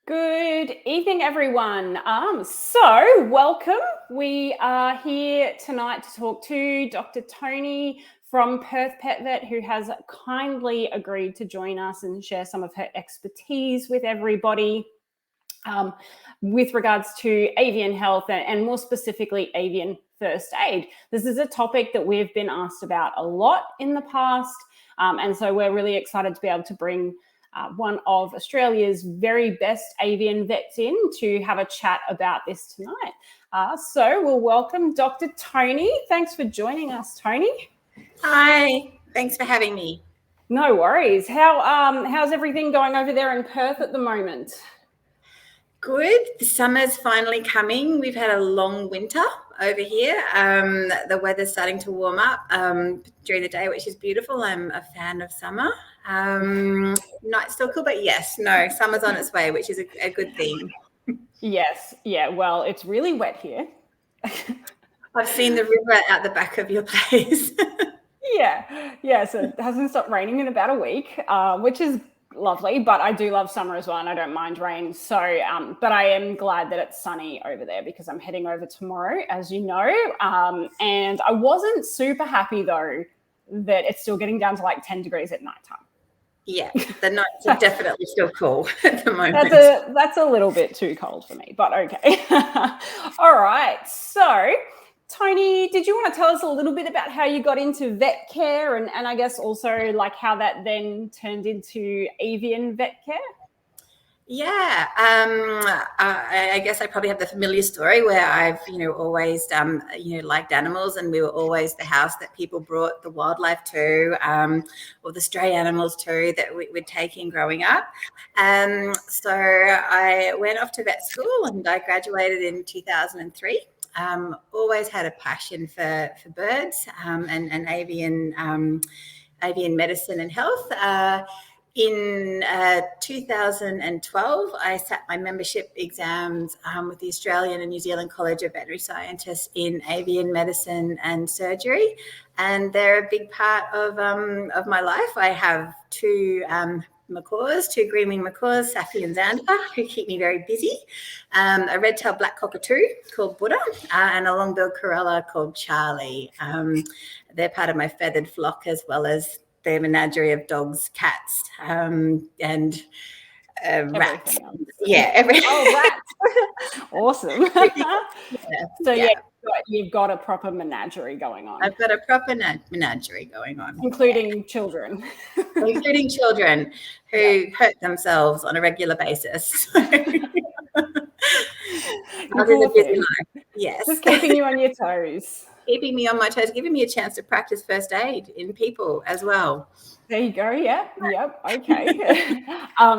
Good evening, everyone. So welcome. We are here tonight to talk to Dr. Toni from Perth Pet Vet, who has kindly agreed to join us and share some of her expertise with everybody with regards to avian health and more specifically avian first aid. This is a topic that we've been asked about a lot in the past, and so we're really excited to be able to bring one of Australia's very best avian vets in to have a chat about this tonight. So we'll welcome Dr. Toni. Thanks for joining us, Toni. Hi, thanks for having me. No worries. How's everything going over there in Perth at the moment? Good. The summer's finally coming. We've had a long winter over here. The weather's starting to warm up during the day, which is beautiful. I'm a fan of summer. Not still cool, but summer's on its way, which is a good thing. Yes. Yeah. Well, it's really wet here. I've seen the river out the back of your place. Yeah. So it hasn't stopped raining in about a week, which is lovely, but I do love summer as well, and I don't mind rain. So, but I am glad that it's sunny over there because I'm heading over tomorrow, as you know. And I wasn't super happy though that it's still getting down to like 10 degrees at nighttime. Yeah, the nights are definitely still cool at the moment. That's a little bit too cold for me, but okay. All right. So, Toni, did you want to tell us a little bit about how you got into vet care and I guess also like how that then turned into avian vet care? Yeah, I guess I probably have the familiar story where I've, always, liked animals, and we were always the house that people brought the wildlife to, or the stray animals to that we'd take in growing up. So I went off to vet school and I graduated in 2003. Always had a passion for birds and avian medicine and health. In 2012, I sat my membership exams with the Australian and New Zealand College of Veterinary Scientists in avian medicine and surgery, and they're a big part of my life. I have two green-winged macaws, Safi and Xander, who keep me very busy, a red-tailed black cockatoo called Buddha, and a long-billed Corella called Charlie. They're part of my feathered flock, as well as the menagerie of dogs, cats, and rats. Yeah, everything. Oh, rats. Awesome. So you've got a proper menagerie going on. I've got a proper menagerie going on. Including children. Including children who hurt themselves on a regular basis. Cool, busy life. Yes. Just keeping you on your toes. Keeping me on my toes, giving me a chance to practice first aid in people as well. There you go. Yeah. Yep. Okay.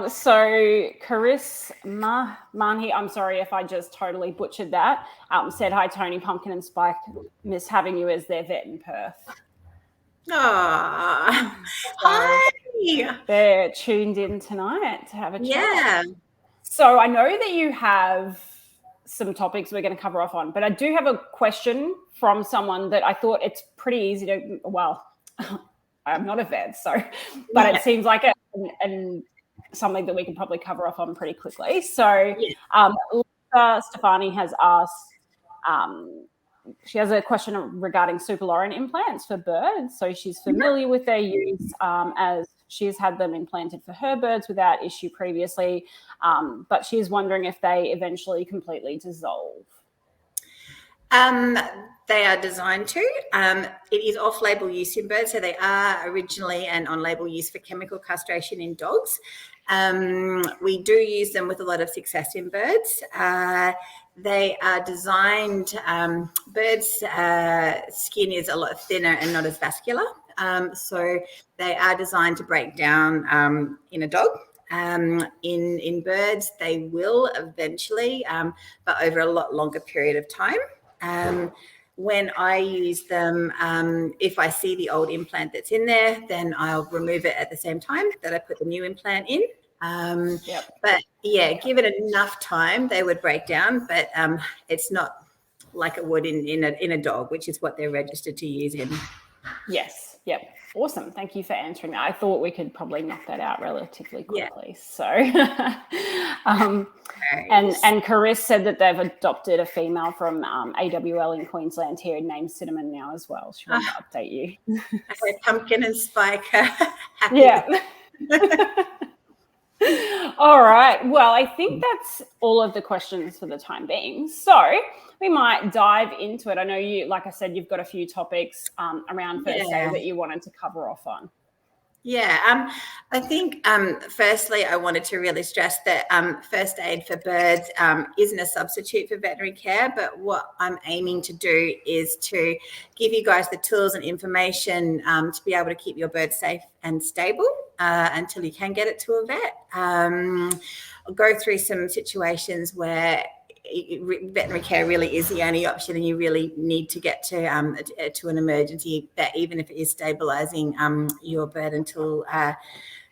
So Caris Manhi, I'm sorry if I just totally butchered that, said, hi, Toni, Pumpkin and Spike, miss having you as their vet in Perth. Aww. Hi. They're tuned in tonight to have a chat. Yeah. So I know that you have some topics we're going to cover off on, but I do have a question from someone that I thought it's pretty easy to, well, I'm not a vet, but it seems like something that we can probably cover off on pretty quickly. So Lisa Stefani has asked, she has a question regarding superlorin implants for birds. So she's familiar with their use as she's had them implanted for her birds without issue previously, but she's wondering if they eventually completely dissolve. They are designed to. It is off-label use in birds, so they are originally and on-label use for chemical castration in dogs. We do use them with a lot of success in birds. They are designed, birds' skin is a lot thinner and not as vascular. So they are designed to break down in a dog. In birds, they will eventually, but over a lot longer period of time. When I use them, if I see the old implant that's in there, then I'll remove it at the same time that I put the new implant in. But give it enough time, they would break down, but it's not like it would in a dog, which is what they're registered to use in. Yes. Yep. Awesome. Thank you for answering that. I thought we could probably knock that out relatively quickly. Yeah. So, and Caris said that they've adopted a female from AWL in Queensland here named Cinnamon now as well. She wanted to update you. Okay, Pumpkin and Spike. Happy. Yeah. All right. Well, I think that's all of the questions for the time being. So we might dive into it. I know you, like I said, you've got a few topics around first aid that you wanted to cover off on. Yeah, I think firstly, I wanted to really stress that first aid for birds isn't a substitute for veterinary care, but what I'm aiming to do is to give you guys the tools and information to be able to keep your bird safe and stable until you can get it to a vet. I'll go through some situations where veterinary care really is the only option, and you really need to get to an emergency vet, even if it is stabilizing your bird until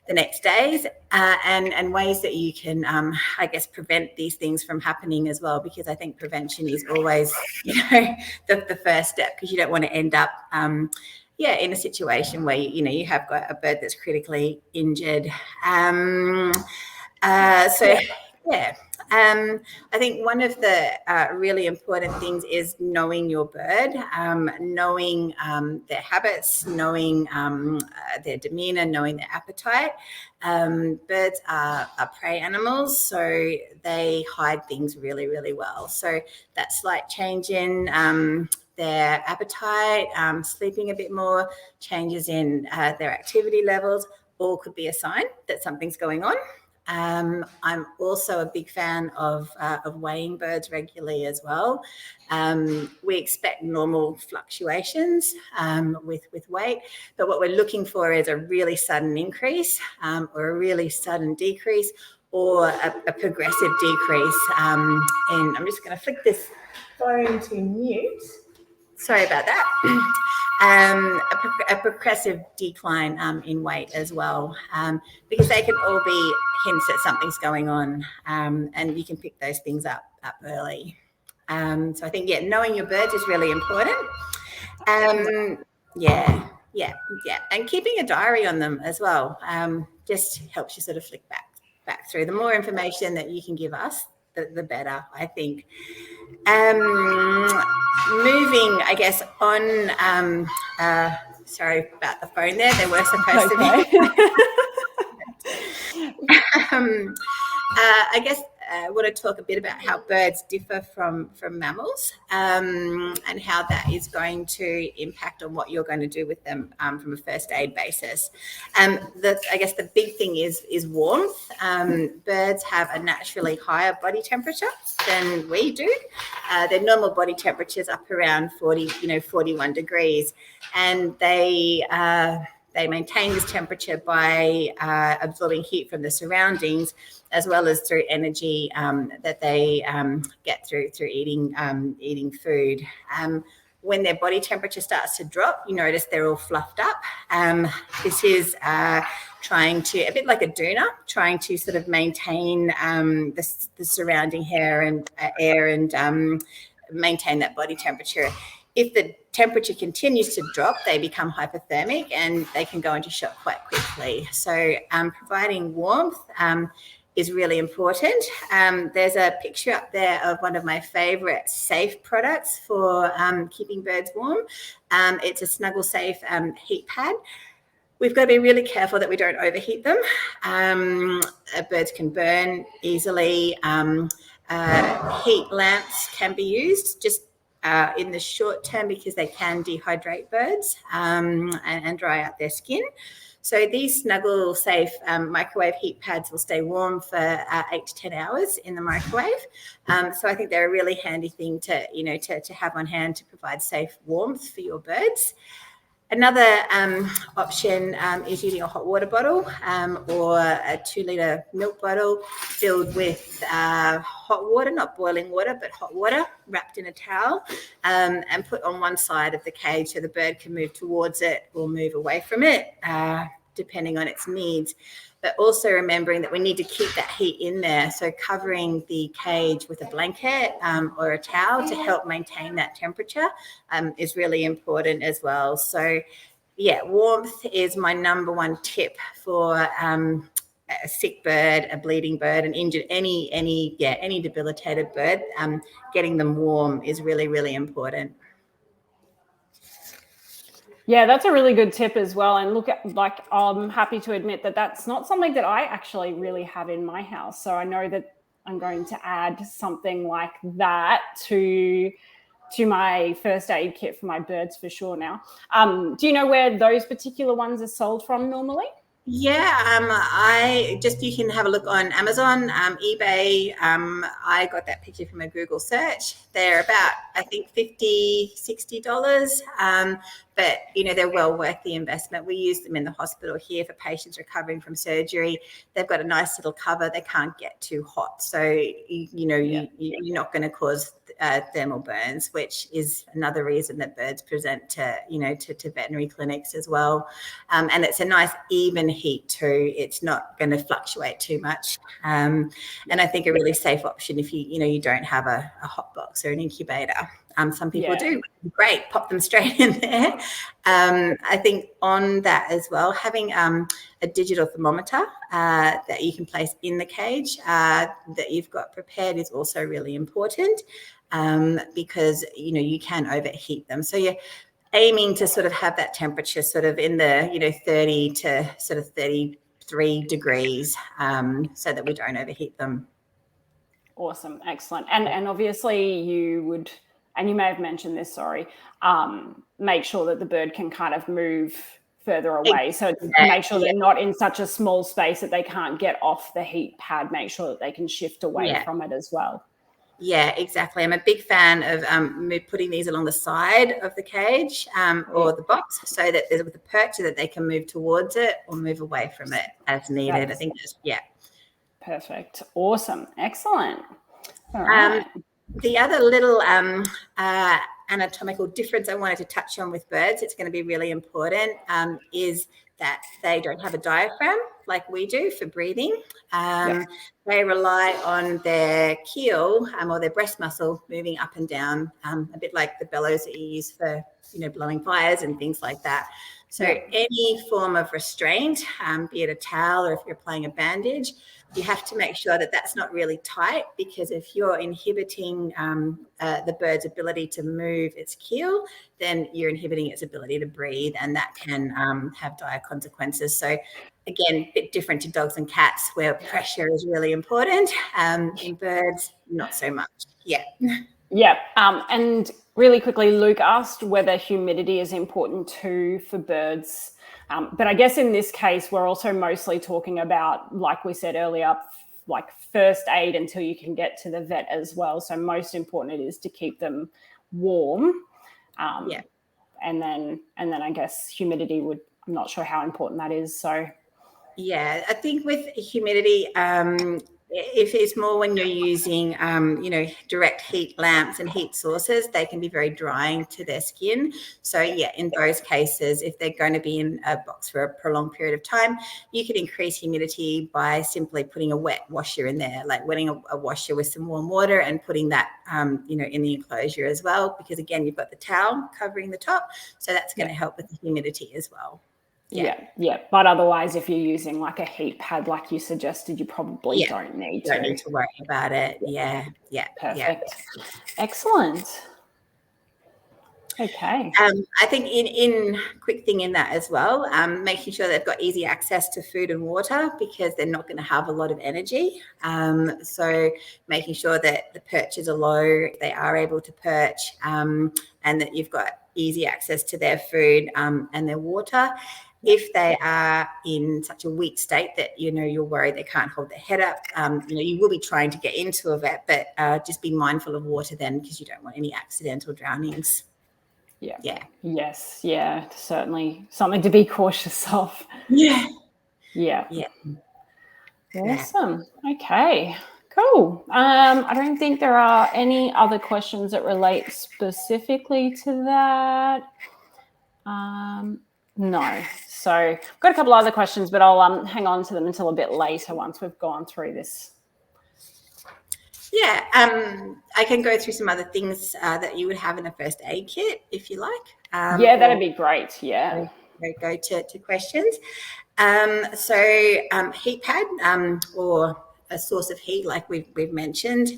the next days, and ways that you can, I guess, prevent these things from happening as well, because I think prevention is always, the first step, because you don't want to end up in a situation where you have got a bird that's critically injured. I think one of the really important things is knowing your bird, knowing their habits, knowing their demeanor, knowing their appetite. Birds are prey animals, so they hide things really, really well. So that slight change in their appetite, sleeping a bit more, changes in their activity levels, all could be a sign that something's going on. I'm also a big fan of weighing birds regularly as well. We expect normal fluctuations with weight, but what we're looking for is a really sudden increase or a really sudden decrease, or a progressive decrease. And I'm just going to flick this phone to mute. Sorry about that. A progressive decline in weight as well, because they can all be hints that something's going on, and you can pick those things up early. So I think, knowing your birds is really important. And keeping a diary on them as well just helps you sort of flick back through. The more information that you can give us, the better, I think. Moving, I guess, on. Sorry about the phone there. They were supposed to be. I guess I want to talk a bit about how birds differ from mammals, and how that is going to impact on what you're going to do with them from a first aid basis. I guess the big thing is warmth. Birds have a naturally higher body temperature than we do. Their normal body temperature is up around 41 degrees, and they maintain this temperature by absorbing heat from the surroundings, as well as through energy that they get through eating food. When their body temperature starts to drop, you notice they're all fluffed up. This is trying to, a bit like a doona, trying to sort of maintain the surrounding air and maintain that body temperature. If the temperature continues to drop, they become hypothermic and they can go into shock quite quickly. So providing warmth is really important. There's a picture up there of one of my favorite safe products for keeping birds warm. It's a Snuggle Safe heat pad. We've got to be really careful that we don't overheat them. Birds can burn easily. Heat lamps can be used just in the short term, because they can dehydrate birds and dry out their skin. So these Snuggle Safe microwave heat pads will stay warm for 8 to 10 hours in the microwave. So I think they're a really handy thing to have on hand to provide safe warmth for your birds. Another option is using a hot water bottle or a 2-litre milk bottle filled with hot water, not boiling water, but hot water, wrapped in a towel, and put on one side of the cage so the bird can move towards it or move away from it, depending on its needs. But also remembering that we need to keep that heat in there. So covering the cage with a blanket or a towel to help maintain that temperature is really important as well. So Yeah, warmth is my number one tip for a sick bird, a bleeding bird, an injured, any debilitated bird. Getting them warm is really, really important. Yeah, that's a really good tip as well. And look, like, I'm happy to admit that that's not something that I actually really have in my house. So I know that I'm going to add something like that to my first aid kit for my birds for sure now. Do you know where those particular ones are sold from normally? Yeah, you can have a look on Amazon, eBay. I got that picture from a Google search. They're about, I think, $50, $60. But they're well worth the investment. We use them in the hospital here for patients recovering from surgery. They've got a nice little cover. They can't get too hot, so you're not going to cause thermal burns, which is another reason that birds present to veterinary clinics as well. And it's a nice even heat too. It's not going to fluctuate too much. And I think a really safe option if you don't have a hot box or an incubator. Some people do. Great, pop them straight in there. I think on that as well, having a digital thermometer that you can place in the cage that you've got prepared is also really important because you can overheat them. So you're aiming to sort of have that temperature sort of in the 30 to sort of 33 degrees so that we don't overheat them. Awesome, excellent. And obviously you would, and you may have mentioned this, sorry, make sure that the bird can kind of move further away. So make sure they're not in such a small space that they can't get off the heat pad. Make sure that they can shift away from it as well. Yeah, exactly. I'm a big fan of putting these along the side of the cage or the box so that there's with a perch so that they can move towards it or move away from it as needed. I think Perfect. Awesome. Excellent. All right. The other little anatomical difference I wanted to touch on with birds, it's going to be really important, is that they don't have a diaphragm like we do for breathing. They rely on their keel or their breast muscle moving up and down, a bit like the bellows that you use for blowing fires and things like that. So any form of restraint, be it a towel or if you're applying a bandage, you have to make sure that that's not really tight, because if you're inhibiting the bird's ability to move its keel, then you're inhibiting its ability to breathe, and that can have dire consequences. So again, a bit different to dogs and cats where pressure is really important. In birds, not so much. Yeah. And really quickly, Luke asked whether humidity is important too for birds. But I guess in this case, we're also mostly talking about, like we said earlier, like first aid until you can get to the vet as well. So most important it is to keep them warm. And then I guess humidity I'm not sure how important that is. So yeah, I think with humidity, if it's more when you're using, direct heat lamps and heat sources, they can be very drying to their skin. So in those cases, if they're going to be in a box for a prolonged period of time, you can increase humidity by simply putting a wet washer in there, like wetting a washer with some warm water and putting that, in the enclosure as well, because again, you've got the towel covering the top. So that's going to help with the humidity as well. Yeah. But otherwise, if you're using like a heat pad, like you suggested, you probably don't need to. Don't need to worry about it. Yeah. Perfect. Excellent. Okay. I think in quick thing in that as well, making sure they've got easy access to food and water, because they're not going to have a lot of energy. So making sure that the perches are low, they are able to perch, and that you've got easy access to their food and their water. If they are in such a weak state that, you're worried they can't hold their head up, you will be trying to get into a vet, but just be mindful of water then, because you don't want any accidental drownings. Yes. Yeah. Certainly something to be cautious of. Yeah. Awesome. Okay. Cool. I don't think there are any other questions that relate specifically to that. No. So I've got a couple other questions, but I'll hang on to them until a bit later once we've gone through this. Yeah, I can go through some other things that you would have in a first aid kit if you like. That'd be great. Yeah. go to questions. Heat pad or a source of heat, like we've mentioned.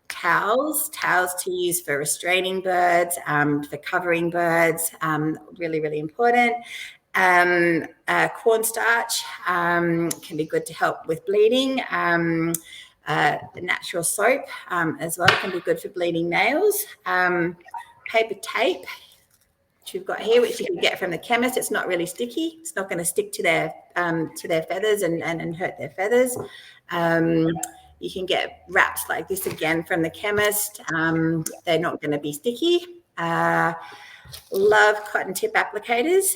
Towels to use for restraining birds, for covering birds, really, really important. Cornstarch can be good to help with bleeding. Natural soap as well can be good for bleeding nails. Paper tape, which we've got here, which you can get from the chemist. It's not really sticky. It's not going to stick to their feathers and hurt their feathers. You can get wraps like this again from the chemist. They're not going to be sticky. Love cotton tip applicators.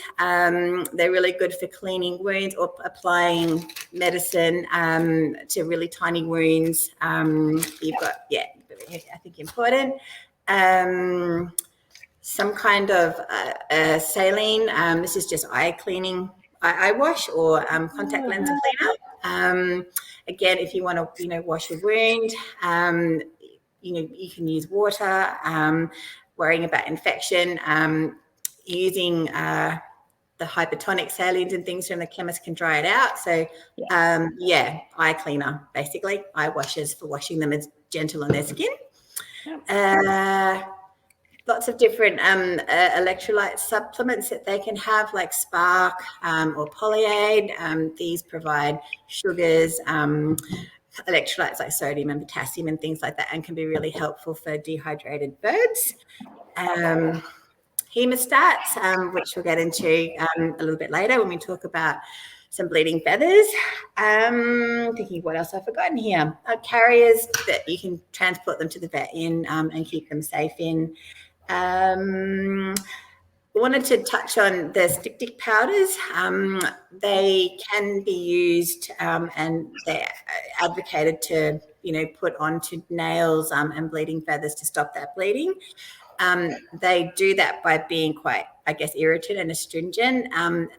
They're really good for cleaning wounds or applying medicine to really tiny wounds. You've got, I think important. Some kind of saline. This is just eye cleaning, eye wash or contact lens cleaner. Again, if you want to, wash a wound, you can use water. Worrying about infection, using the hypertonic salines and things from the chemist can dry it out. So, eye cleaner, basically, eye washers for washing them. It's gentle on their skin. Lots of different electrolyte supplements that they can have, like Spark or Polyade. These provide sugars, electrolytes like sodium and potassium and things like that, and can be really helpful for dehydrated birds. Hemostats, which we'll get into a little bit later when we talk about some bleeding feathers. Thinking what else I've forgotten here. Carriers that you can transport them to the vet in and keep them safe in. Wanted to touch on the styptic powders. They can be used and they're advocated to, put onto nails and bleeding feathers to stop that bleeding. They do that by being quite, irritant and astringent. And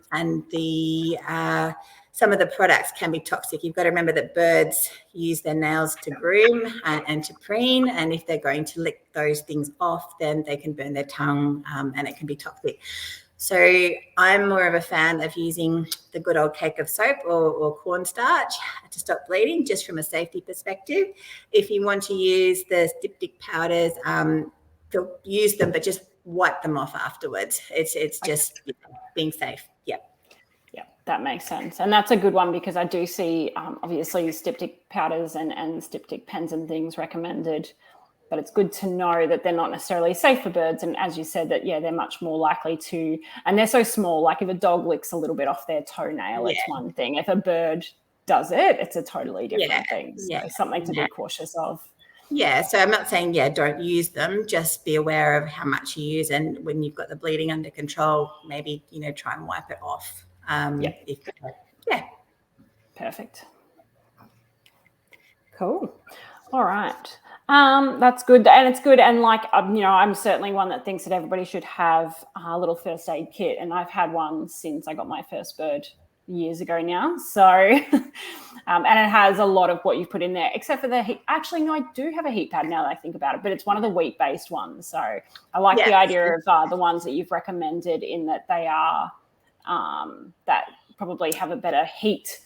some of the products can be toxic. You've got to remember that birds use their nails to groom and to preen. And if they're going to lick those things off, then they can burn their tongue and it can be toxic. So I'm more of a fan of using the good old cake of soap or cornstarch to stop bleeding, just from a safety perspective. If you want to use the styptic powders, use them, but just wipe them off afterwards. It's just being safe. Yeah. Yeah, that makes sense. And that's a good one, because I do see obviously styptic powders and styptic pens and things recommended, but it's good to know that they're not necessarily safe for birds. And as you said, that, they're much more likely to, and they're so small, like if a dog licks a little bit off their toenail, it's one thing. If a bird does it, it's a totally different thing. So something to be cautious of. Yeah, so I'm not saying, don't use them. Just be aware of how much you use. And when you've got the bleeding under control, maybe, try and wipe it off. Perfect. Cool. All right. That's good. And it's good. And I'm certainly one that thinks that everybody should have a little first aid kit. And I've had one since I got my first bird years ago now. So, and it has a lot of what you put in there, except for the heat. Actually, no, I do have a heat pad now that I think about it, but it's one of the wheat-based ones. So I like the idea of the ones that you've recommended, in that they are that probably have a better heat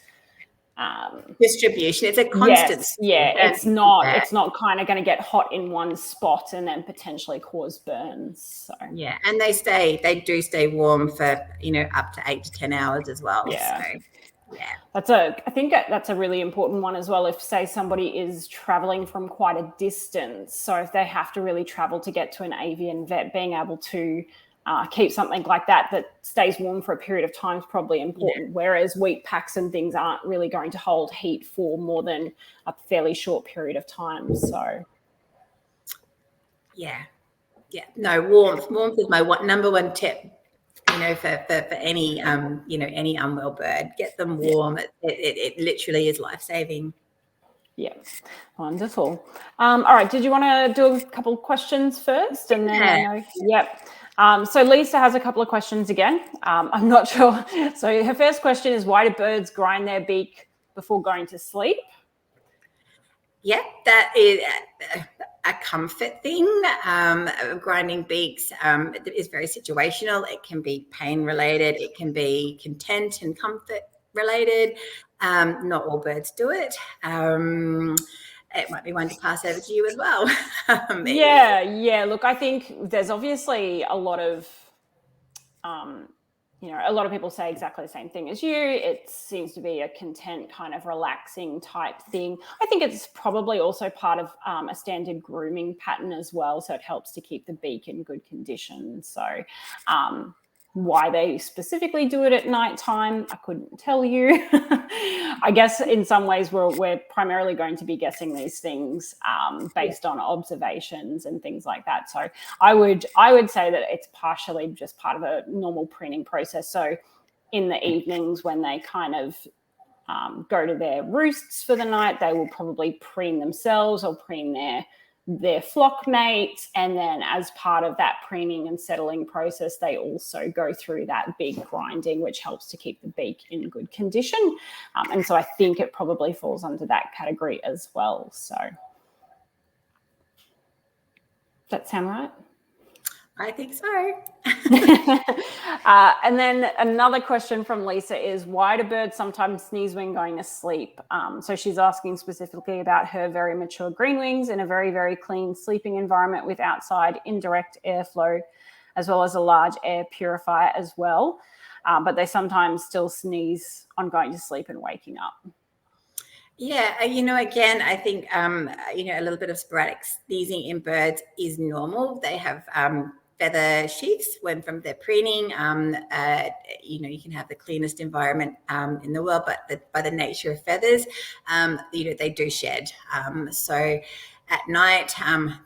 distribution. It's a constant. It's not kind of going to get hot in one spot and then potentially cause burns. So and they do stay warm for up to 8 to 10 hours as well. I think that's a really important one as well. If, say, somebody is traveling from quite a distance, so if they have to really travel to get to an avian vet, being able to keep something like that stays warm for a period of time is probably important, whereas wheat packs and things aren't really going to hold heat for more than a fairly short period of time. So no, warmth is my number one tip, for any any unwell bird. Get them warm. It literally is life-saving. Yeah, wonderful. All right, did you want to do a couple of questions first? And then so Lisa has a couple of questions again. I'm not sure. So her first question is, why do birds grind their beak before going to sleep? Yeah, that is a comfort thing. Grinding beaks is very situational. It can be pain related. It can be content and comfort related. Not all birds do it. It might be one to pass over to you as well. Yeah. Look, I think there's obviously a lot of, a lot of people say exactly the same thing as you. It seems to be a content kind of relaxing type thing. I think it's probably also part of a standard grooming pattern as well. So it helps to keep the beak in good condition. So why they specifically do it at nighttime, I couldn't tell you. I guess in some ways we're primarily going to be guessing these things based on observations and things like that. So I would say that it's partially just part of a normal preening process. So in the evenings when they kind of go to their roosts for the night, they will probably preen themselves or preen their flock mates, and then as part of that preening and settling process, they also go through that beak grinding, which helps to keep the beak in good condition. And so I think it probably falls under that category as well. So does that sound right? I think so. And then another question from Lisa is, why do birds sometimes sneeze when going to sleep? So she's asking specifically about her very mature greenwings in a very, very clean sleeping environment with outside indirect airflow, as well as a large air purifier as well. But they sometimes still sneeze on going to sleep and waking up. Yeah, again, I think, a little bit of sporadic sneezing in birds is normal. They have feather sheaths when from their preening. You can have the cleanest environment in the world, but by the nature of feathers, they do shed. So at night,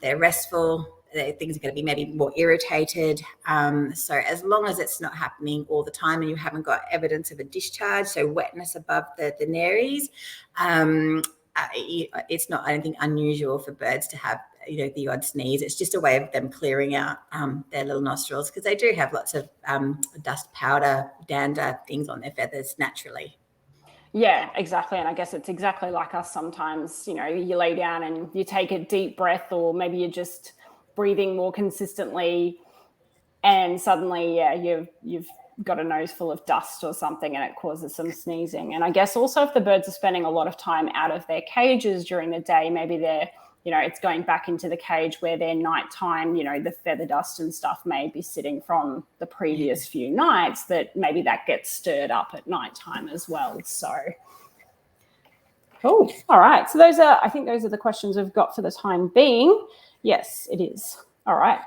they're restful. Things are going to be maybe more irritated. So as long as it's not happening all the time and you haven't got evidence of a discharge, so wetness above the nares, it's not anything unusual for birds to have the odd sneeze. It's just a way of them clearing out their little nostrils, because they do have lots of dust, powder, dander, things on their feathers naturally. Yeah, exactly. And I guess it's exactly like us sometimes. You lay down and you take a deep breath, or maybe you're just breathing more consistently, and suddenly, you've got a nose full of dust or something, and it causes some sneezing. And I guess also if the birds are spending a lot of time out of their cages during the day, maybe they're, it's going back into the cage where their nighttime, the feather dust and stuff may be sitting from the previous few nights, that maybe that gets stirred up at nighttime as well. So cool. All right. So I think those are the questions we've got for the time being. Yes, it is. All right.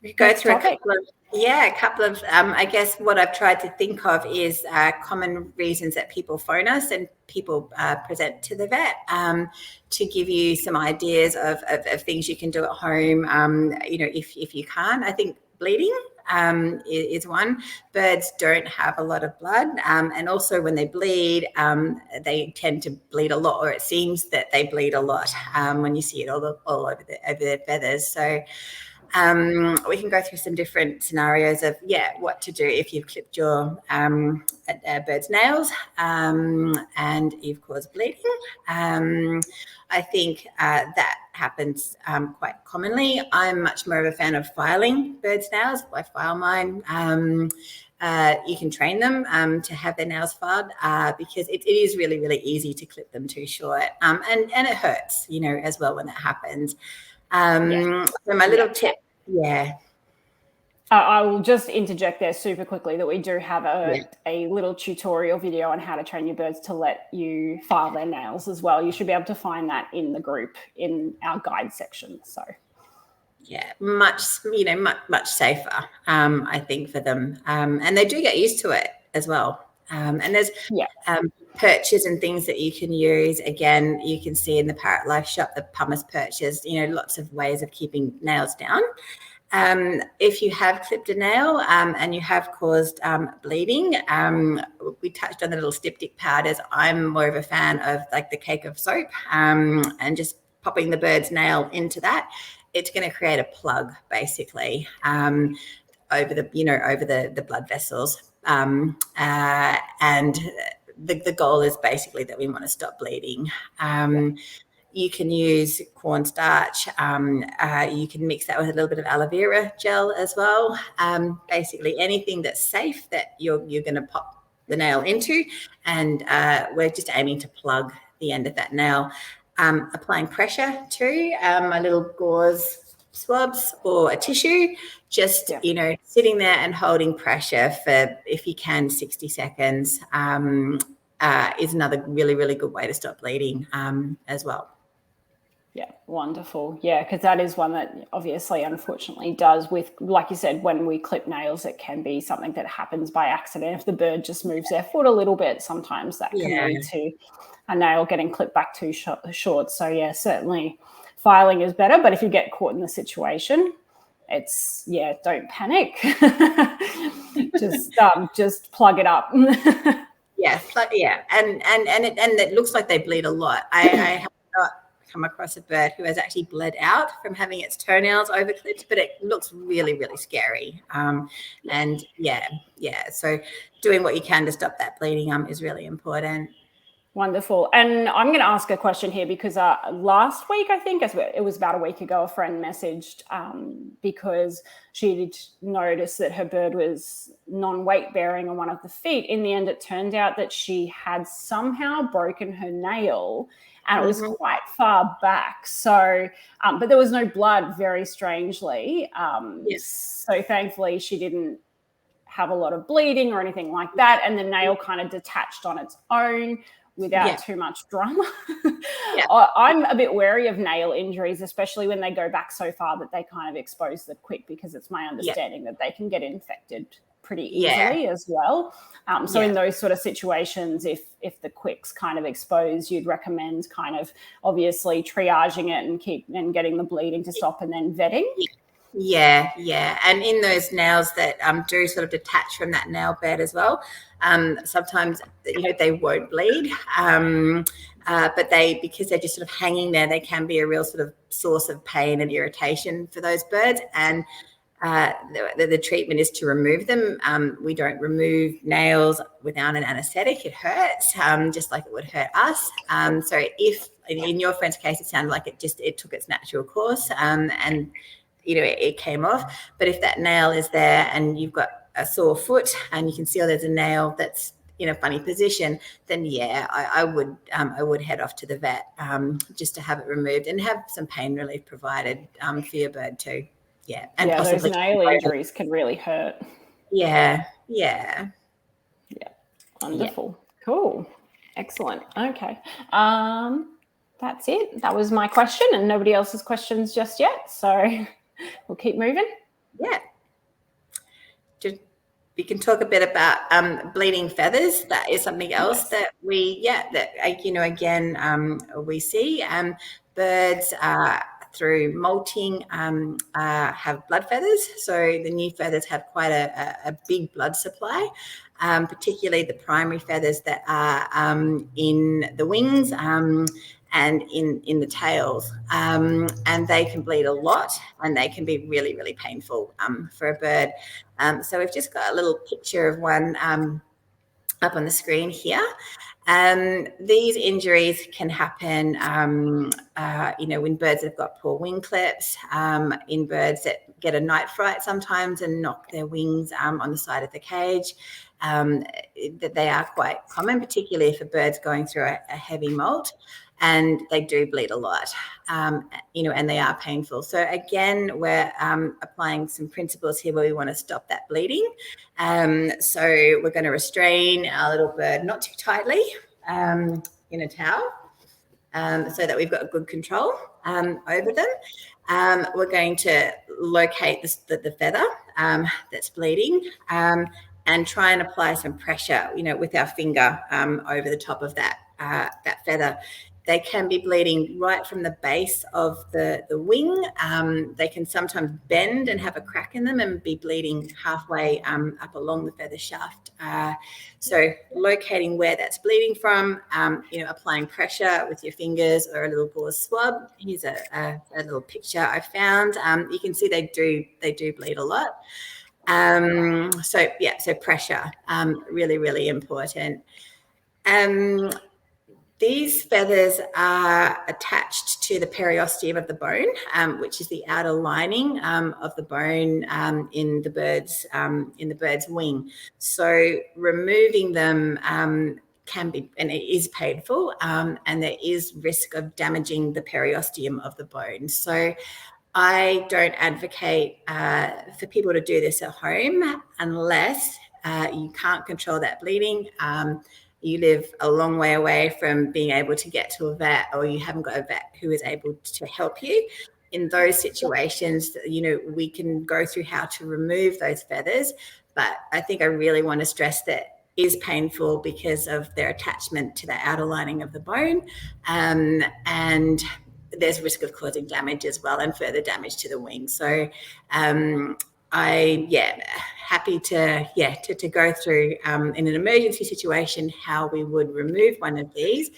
We go through a couple of, I guess what I've tried to think of is common reasons that people phone us and people present to the vet, to give you some ideas of things you can do at home, if you can't. I think bleeding is one. Birds don't have a lot of blood, and also when they bleed, they tend to bleed a lot, or it seems that they bleed a lot when you see it all over their feathers. So we can go through some different scenarios of what to do if you've clipped your bird's nails and you've caused bleeding. I think that happens quite commonly. I'm much more of a fan of filing birds' nails. I file mine. You can train them to have their nails filed because it is really, really easy to clip them too short, and it hurts, as well when that happens. So my little tip, I will just interject there super quickly that we do have a little tutorial video on how to train your birds to let you file their nails as well. You should be able to find that in the group in our guide section. So much safer, I think, for them, and they do get used to it as well. And there's perches and things that you can use. Again, you can see in the Parrot Life shop the pumice perches, lots of ways of keeping nails down. If you have clipped a nail and you have caused bleeding, we touched on the little Styptic powders. I'm more of a fan of like the cake of soap and just popping the bird's nail into that. It's going to create a plug basically over the blood vessels. And the goal is basically that we want to stop bleeding. You can use cornstarch. You can mix that with a little bit of aloe vera gel as well. Basically, anything that's safe that you're going to pop the nail into, and we're just aiming to plug the end of that nail. Applying pressure too, my little gauze swabs or a tissue, just sitting there and holding pressure for, if you can, 60 seconds is another really, really good way to stop bleeding as well. Yeah, wonderful. Yeah, because that is one that obviously, unfortunately, does with, like you said, when we clip nails, it can be something that happens by accident. If the bird just moves their foot a little bit, sometimes that can lead to a nail getting clipped back too short. So yeah, certainly filing is better. But if you get caught in the situation, it's, don't panic. just plug it up. Yeah, and it looks like they bleed a lot. I have not come across a bird who has actually bled out from having its toenails overclipped, but it looks really, really scary. And so doing what you can to stop that bleeding is really important. Wonderful. And I'm going to ask a question here because last week, I think it was about a week ago, a friend messaged because she noticed that her bird was non-weight bearing on one of the feet. In the end, it turned out that she had somehow broken her nail, and it was quite far back. So, but there was no blood, very strangely. So thankfully she didn't have a lot of bleeding or anything like that. And the nail kind of detached on its own without too much drama. I'm a bit wary of nail injuries, especially when they go back so far that they kind of expose the quick, because it's my understanding that they can get infected pretty easily as well. So in those sort of situations, if the quick's kind of exposed, you'd recommend kind of obviously triaging it and getting the bleeding to stop and then vetting. Yeah. And in those nails that do sort of detach from that nail bed as well, sometimes they won't bleed, but because they're just sort of hanging there, they can be a real sort of source of pain and irritation for those birds. And the treatment is to remove them. We don't remove nails without an anesthetic. It hurts, just like it would hurt us. So if in your friend's case, it sounded like it took its natural course, and it came off. But if that nail is there and you've got a sore foot and you can see there's a nail that's in a funny position, then I would head off to the vet just to have it removed and have some pain relief provided for your bird too. And possibly those nail injuries can really hurt. Yeah. Wonderful. Cool. Excellent. Okay. That's it. That was my question, and nobody else's questions just yet. So we'll keep moving. Yeah. We can talk a bit about bleeding feathers. That is something else that we see. Birds through molting have blood feathers. So the new feathers have quite a big blood supply, particularly the primary feathers that are in the wings and in the tails, and they can bleed a lot, and they can be really, really painful for a bird. So we've just got a little picture of one up on the screen here. These injuries can happen, when birds have got poor wing clips, in birds that get a night fright sometimes and knock their wings on the side of the cage. That they are quite common, particularly if a bird's going through a heavy molt, and they do bleed a lot, and they are painful. So again, we're applying some principles here where we want to stop that bleeding. So we're going to restrain our little bird not too tightly in a towel, so that we've got good control over them. We're going to locate the feather that's bleeding, and try and apply some pressure, with our finger over the top of that feather. They can be bleeding right from the base of the wing. They can sometimes bend and have a crack in them and be bleeding halfway up along the feather shaft. So locating where that's bleeding from, applying pressure with your fingers or a little gauze swab. Here's a little picture I found. You can see they do bleed a lot. So pressure, really, really important. These feathers are attached to the periosteum of the bone, which is the outer lining of the bone in the bird's wing. So removing them can be, and it is painful, and there is risk of damaging the periosteum of the bone. So I don't advocate for people to do this at home unless you can't control that bleeding. You live a long way away from being able to get to a vet, or you haven't got a vet who is able to help you. In those situations, we can go through how to remove those feathers. But I think I really want to stress that is painful because of their attachment to the outer lining of the bone. And there's risk of causing damage as well, and further damage to the wing. So happy to go through in an emergency situation how we would remove one of these,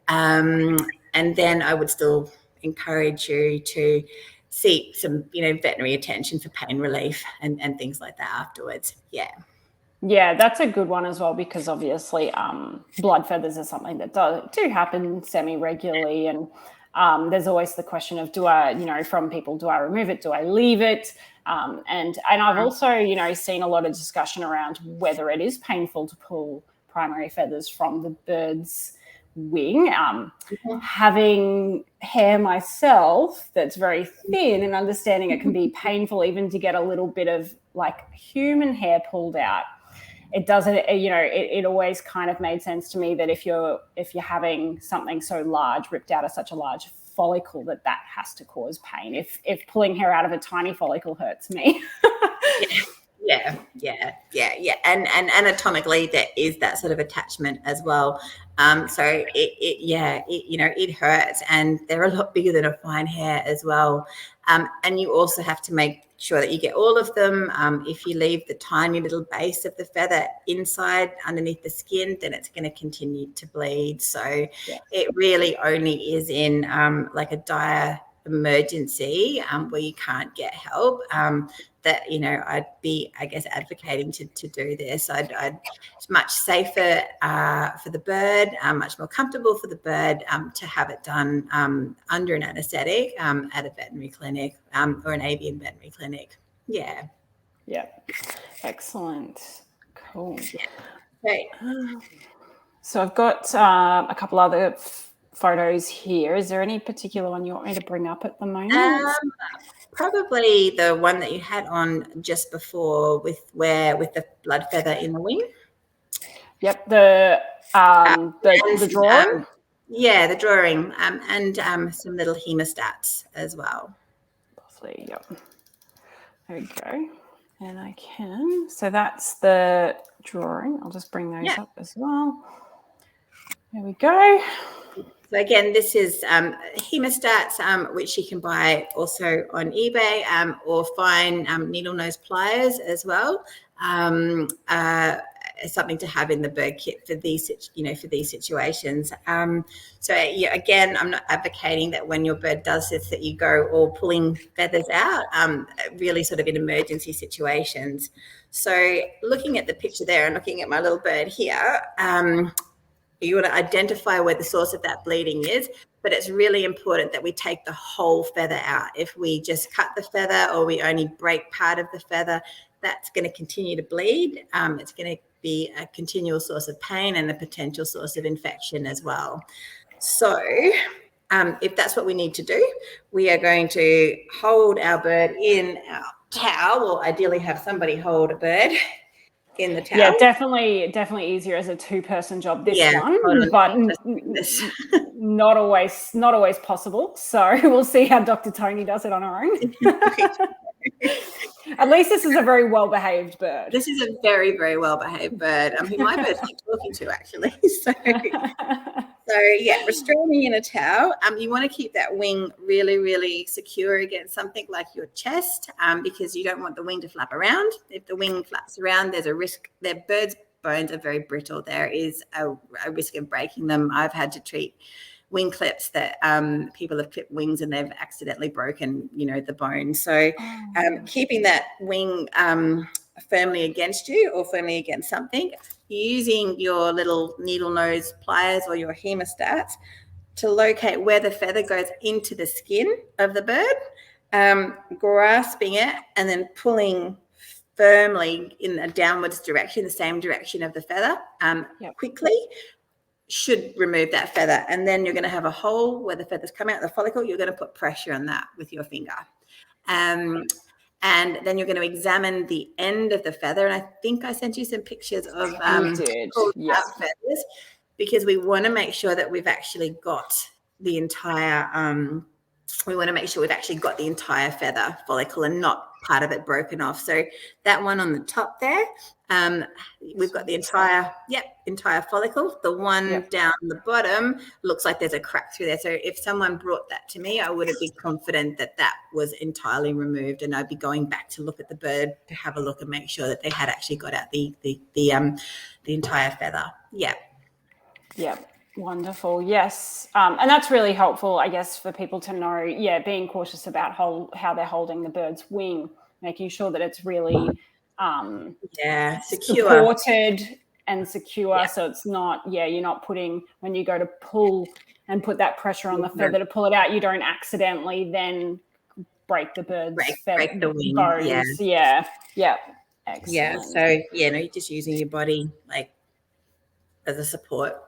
and then I would still encourage you to seek some veterinary attention for pain relief and things like that afterwards. Yeah, that's a good one as well, because obviously blood feathers are something that do happen semi-regularly, and there's always the question of, do I, from people, do I remove it? Do I leave it? And I've also, seen a lot of discussion around whether it is painful to pull primary feathers from the bird's wing. Having hair myself that's very thin, and understanding it can be painful even to get a little bit of like human hair pulled out. It doesn't, it always kind of made sense to me that if you're having something so large ripped out of such a large follicle, that has to cause pain. If pulling hair out of a tiny follicle hurts me. Yeah. And anatomically, there is that sort of attachment as well. So it hurts, and they're a lot bigger than a fine hair as well. And you also have to make sure that you get all of them. If you leave the tiny little base of the feather inside underneath the skin, then it's going to continue to bleed. So it really only is in like a dire emergency where you can't get help that I'd be, I guess, advocating to do this. It's much safer for the bird, much more comfortable for the bird to have it done under an anaesthetic at a veterinary clinic or an avian veterinary clinic. Yeah. Excellent. Cool. Great. So I've got a couple other photos here. Is there any particular one you want me to bring up at the moment? Probably the one that you had on just before with the blood feather in the wing. Yep, the drawing. The drawing, and some little hemostats as well. Lovely. Yep. There we go. And so that's the drawing. I'll just bring those up as well. There we go. So again, this is hemostats, which you can buy also on eBay, or find needle nose pliers as well. Something to have in the bird kit for these, for these situations. Again, I'm not advocating that when your bird does this that you go all pulling feathers out. Really, sort of in emergency situations. So looking at the picture there and looking at my little bird here. You want to identify where the source of that bleeding is, but it's really important that we take the whole feather out. If we just cut the feather or we only break part of the feather, that's going to continue to bleed. It's going to be a continual source of pain and a potential source of infection as well. So if that's what we need to do, we are going to hold our bird in our towel, or ideally have somebody hold a bird in the towel. Yeah, definitely easier as a two-person job, this one, but not always possible. So we'll see how Dr. Toni does it on her own. At least this is a very well-behaved bird. This is a very, very well-behaved bird, who my birds like talking to, actually. So restraining in a towel. You want to keep that wing really, really secure against something like your chest, because you don't want the wing to flap around. If the wing flaps around, there's a risk. Their birds' bones are very brittle. There is a risk of breaking them. I've had to treat wing clips that people have clipped wings and they've accidentally broken, the bone. So keeping that wing firmly against you or firmly against something using your little needle nose pliers or your hemostats to locate where the feather goes into the skin of the bird, grasping it and then pulling firmly in a downwards direction, the same direction of the feather, quickly, should remove that feather. And then you're going to have a hole where the feathers come out of the follicle. You're going to put pressure on that with your finger. And then you're going to examine the end of the feather. And I think I sent you some pictures of pulled out feathers, because we want to make sure that we've actually got the entire feather follicle and not part of it broken off. So that one on the top there, we've got the entire follicle. The one down the bottom looks like there's a crack through there. So if someone brought that to me, I would be confident that that was entirely removed, and I'd be going back to look at the bird to have a look and make sure that they had actually got out the entire feather. Yeah. Wonderful. Yes. And that's really helpful, I guess, for people to know, being cautious about how they're holding the bird's wing, making sure that it's really secure, supported and secure. So it's not, you're not putting, when you go to pull and put that pressure on the feather to pull it out, you don't accidentally then break the bird's break the wing bones. Yeah. Excellent. So you're just using your body like as a support.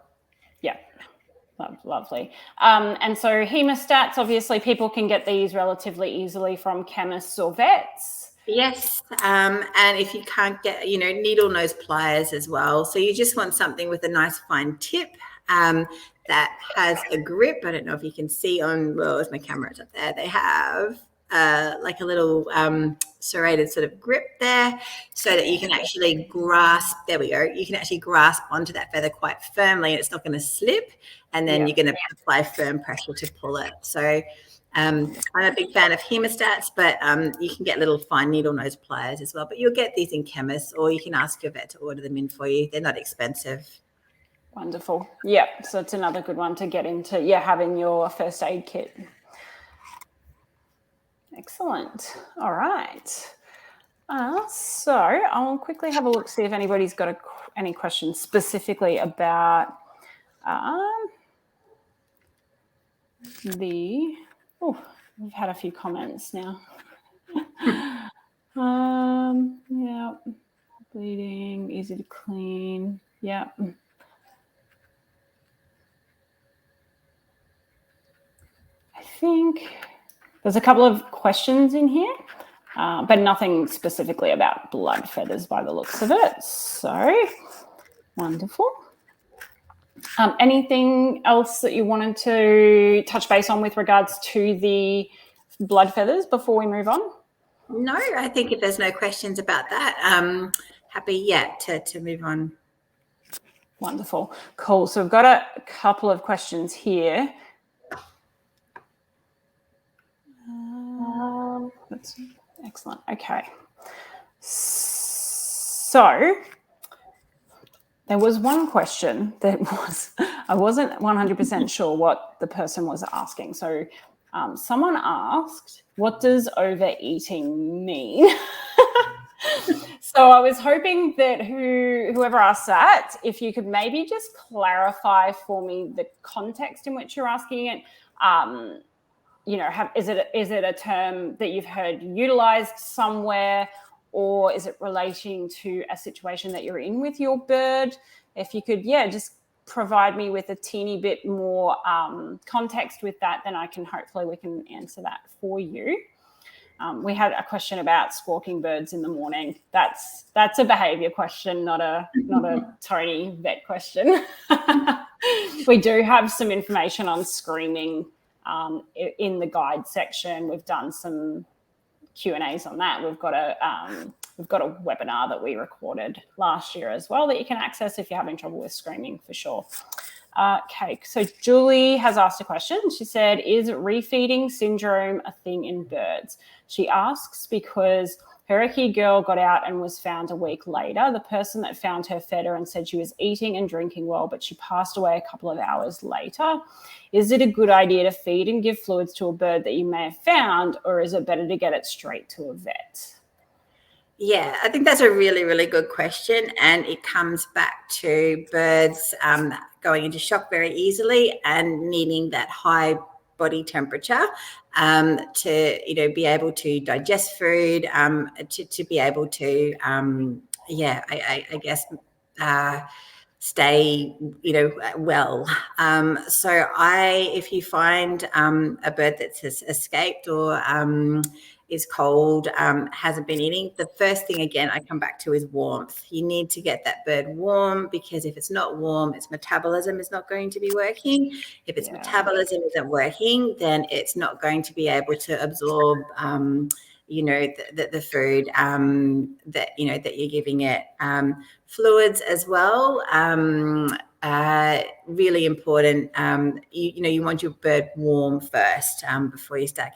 Lovely. And so hemostats, obviously people can get these relatively easily from chemists or vets. Yes. And if you can't get, needle nose pliers as well. So you just want something with a nice fine tip that has a grip. I don't know if you can see as my camera's up there, they have like a little serrated sort of grip there, so that you can actually grasp, there we go, you can actually grasp onto that feather quite firmly and it's not going to slip, and then you're going to apply firm pressure to pull it. So I'm a big fan of hemostats, but you can get little fine needle nose pliers as well, but you'll get these in chemists, or you can ask your vet to order them in for you. They're not expensive. Wonderful. So it's another good one to get into, having your first aid kit. Excellent. All right. So I'll quickly have a look, see if anybody's got any questions specifically about we've had a few comments now. Bleeding, easy to clean. I think there's a couple of questions in here, but nothing specifically about blood feathers by the looks of it. So wonderful. Anything else that you wanted to touch base on with regards to the blood feathers before we move on? No, I think if there's no questions about that, happy to move on. Wonderful. Cool. So we've got a couple of questions here. That's excellent. Okay. So there was one question that I wasn't 100% sure what the person was asking. So someone asked, what does overeating mean? So I was hoping that whoever asked that, if you could maybe just clarify for me the context in which you're asking it. Is it a term that you've heard utilized somewhere, or is it relating to a situation that you're in with your bird? If you could, just provide me with a teeny bit more context with that, then we can answer that for you. We had a question about squawking birds in the morning. That's a behavior question, not a Toni vet question. We do have some information on screaming in the guide section. We've done some Q&As on that. We've got a webinar that we recorded last year as well that you can access if you're having trouble with screaming, for sure. Okay, so Julie has asked a question. She said, is refeeding syndrome a thing in birds? She asks because her Recce girl got out and was found a week later. The person that found her fed her and said she was eating and drinking well, but she passed away a couple of hours later. Is it a good idea to feed and give fluids to a bird that you may have found, or is it better to get it straight to a vet? Yeah, I think that's a really, really good question. And it comes back to birds going into shock very easily and needing that high body temperature to, be able to digest food, to be able to, I guess, stay, well. If you find a bird that's escaped or is cold, hasn't been eating, the first thing again I come back to is warmth. You need to get that bird warm, because if it's not warm, its metabolism is not going to be working. If its metabolism isn't working, then it's not going to be able to absorb the food that you're giving it. Fluids as well, really important. You want your bird warm first before you start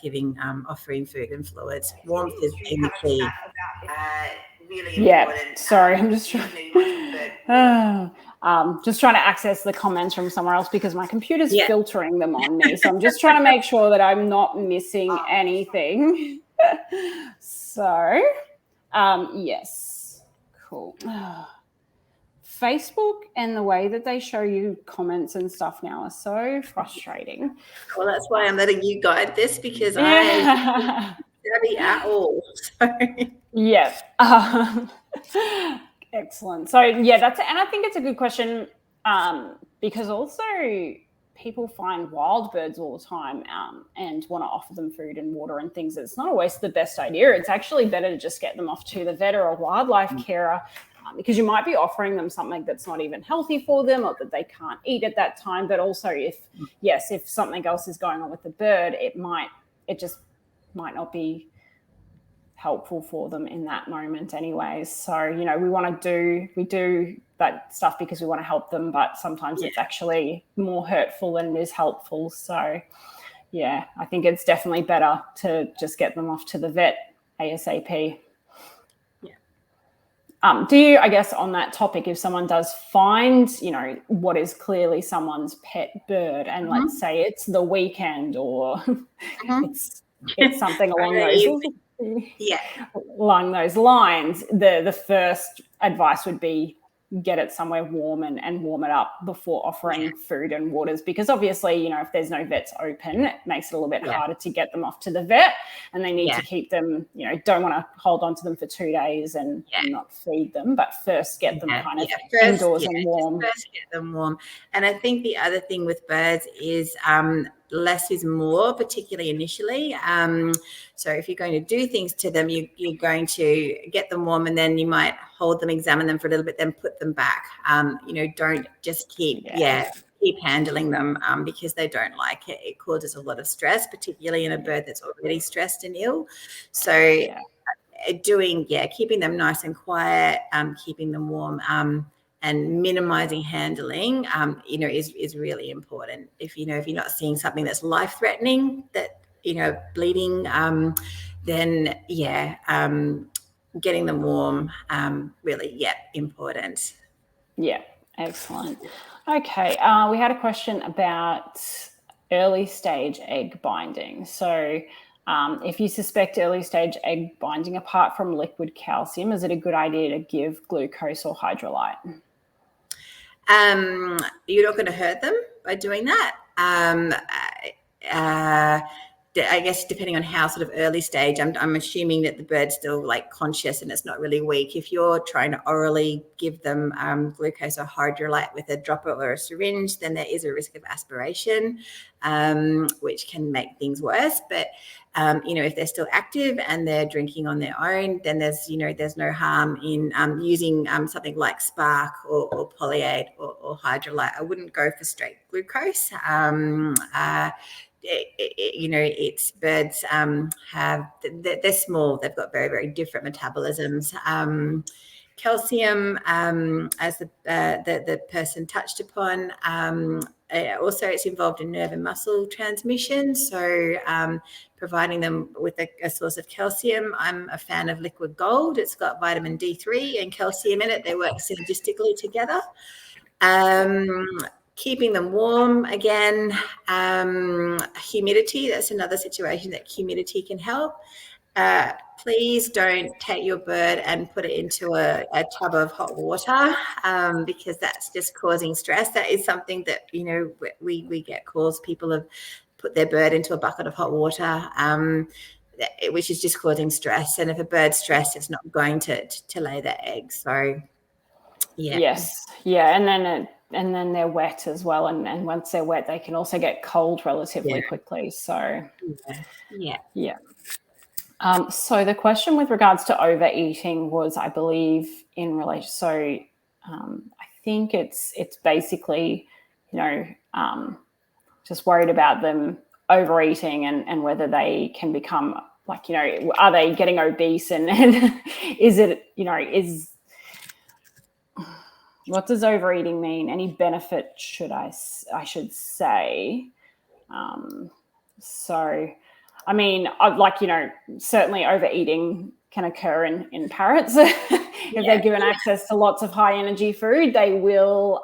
offering food and fluids. Warmth is the key. Really important. Sorry, I'm just trying. Just trying to access the comments from somewhere else because my computer's filtering them on me. So I'm just trying to make sure that I'm not missing anything. So, yes, cool. Facebook and the way that they show you comments and stuff now are so frustrating. Well, that's why I'm letting you guide this, because I study at all. So. Yeah. Excellent. So and I think it's a good question because also people find wild birds all the time and want to offer them food and water and things. It's not always the best idea. It's actually better to just get them off to the vet or a wildlife carer, because you might be offering them something that's not even healthy for them or that they can't eat at that time. But also if something else is going on with the bird, it just might not be helpful for them in that moment anyways. So, we do that stuff because we want to help them, but sometimes it's actually more hurtful than it is helpful. So, I think it's definitely better to just get them off to the vet ASAP. Do you, I guess, on that topic, if someone does find, what is clearly someone's pet bird, and let's say it's the weekend or it's something along those lines, the first advice would be get it somewhere warm and warm it up before offering food and waters, because obviously, if there's no vets open, it makes it a little bit harder to get them off to the vet, and they need to keep them, don't want to hold on to them for 2 days and not feed them, but first get them indoors and warm. First get them warm. And I think the other thing with birds is less is more, particularly initially. So if you're going to do things to them, you're going to get them warm, and then you might hold them, examine them for a little bit, then put them back. Don't just keep handling them because they don't like it. It causes a lot of stress, particularly in a bird that's already stressed and ill. So keeping them nice and quiet, keeping them warm, and minimizing handling, is really important. If you're not seeing something that's life-threatening, that bleeding, then getting them warm, really, important. Yeah, excellent. Okay, we had a question about early stage egg binding. So if you suspect early stage egg binding, apart from liquid calcium, is it a good idea to give glucose or hydrolyte? You're not going to hurt them by doing that. I guess depending on how sort of early stage, I'm assuming that the bird's still like conscious and it's not really weak. If you're trying to orally give them glucose or hydrolyte with a dropper or a syringe, then there is a risk of aspiration, which can make things worse. But if they're still active and they're drinking on their own, then there's no harm in using something like Spark or Polyade or hydrolyte. I wouldn't go for straight glucose. It's birds they're small. They've got very, very different metabolisms. Calcium, as the person touched upon, also it's involved in nerve and muscle transmission. So providing them with a source of calcium. I'm a fan of liquid gold. It's got vitamin D3 and calcium in it. They work synergistically together. Keeping them warm, again, humidity, that's another situation that humidity can help. please don't take your bird and put it into a tub of hot water, because that's just causing stress. That is something that, we get calls. People have put their bird into a bucket of hot water, which is just causing stress. And if a bird's stressed, it's not going to lay their eggs. So, yeah. Yes. Yeah. And then they're wet as well. And once they're wet, they can also get cold relatively quickly. So, yeah. So the question with regards to overeating was, I believe, in relation. So I think it's basically, just worried about them overeating and whether they can become like, are they getting obese and is it, what does overeating mean? Any benefit I should say? So, I mean, certainly overeating can occur in parrots. If they're given access to lots of high energy food, they will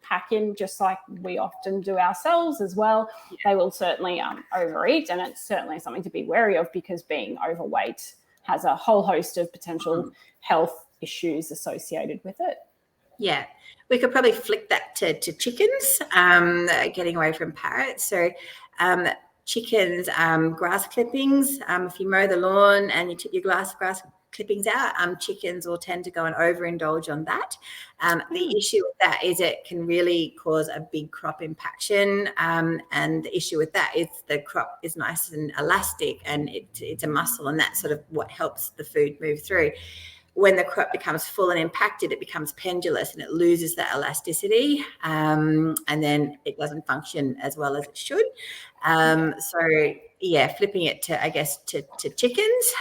pack in just like we often do ourselves as well. They will certainly overeat, and it's certainly something to be wary of because being overweight has a whole host of potential health issues associated with it. Yeah, we could probably flick that to chickens, getting away from parrots. So chickens, grass clippings, if you mow the lawn and you tip your grass clippings out, chickens will tend to go and overindulge on that. The issue with that is it can really cause a big crop impaction, and the issue with that is the crop is nice and elastic, and it's a muscle, and that's sort of what helps the food move through. When the crop becomes full and impacted, it becomes pendulous and it loses that elasticity, and then it doesn't function as well as it should. So yeah, flipping it to chickens,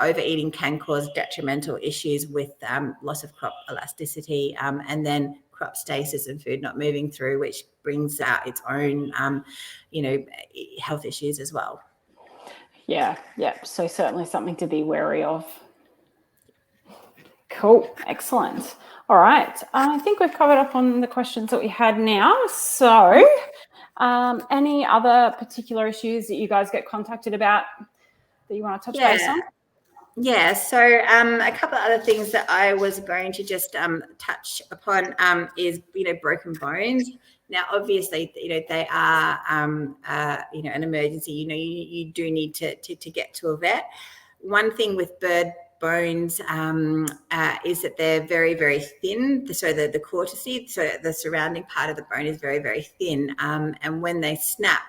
overeating can cause detrimental issues with loss of crop elasticity, and then crop stasis and food not moving through, which brings out its own, health issues as well. Yeah. So certainly something to be wary of. Cool. Excellent. All right. I think we've covered up on the questions that we had now. So any other particular issues that you guys get contacted about that you want to touch base on? Yeah, so a couple of other things that I was going to just touch upon is, broken bones. Now, obviously, they are, an emergency. You do need to get to a vet. One thing with bird bones is that they're very, very thin. So the cortices, so the surrounding part of the bone is very, very thin. And when they snap,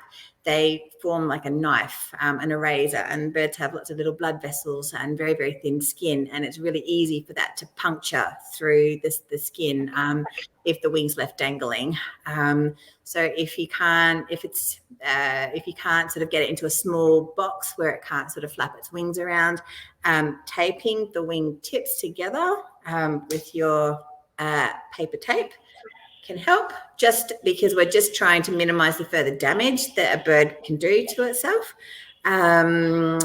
they form like a knife and a razor, and birds have lots of little blood vessels and very, very thin skin, and it's really easy for that to puncture through the skin if the wing's left dangling. So if you can't sort of get it into a small box where it can't sort of flap its wings around, taping the wing tips together with your paper tape can help, just because we're just trying to minimize the further damage that a bird can do to itself. While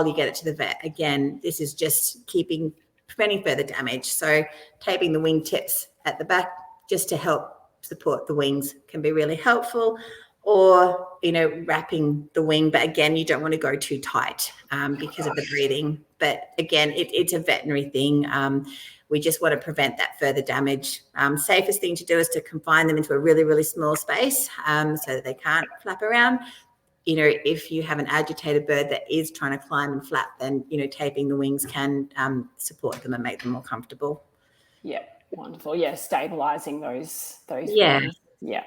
you get it to the vet, again, this is just preventing further damage. So taping the wing tips at the back just to help support the wings can be really helpful, or wrapping the wing, but again, you don't want to go too tight because of the breathing. But again, it's a veterinary thing. We just want to prevent that further damage. Safest thing to do is to confine them into a really, really small space so that they can't flap around. If you have an agitated bird that is trying to climb and flap, then, taping the wings can support them and make them more comfortable. Yeah, wonderful. Yeah, stabilizing those wings. Yeah.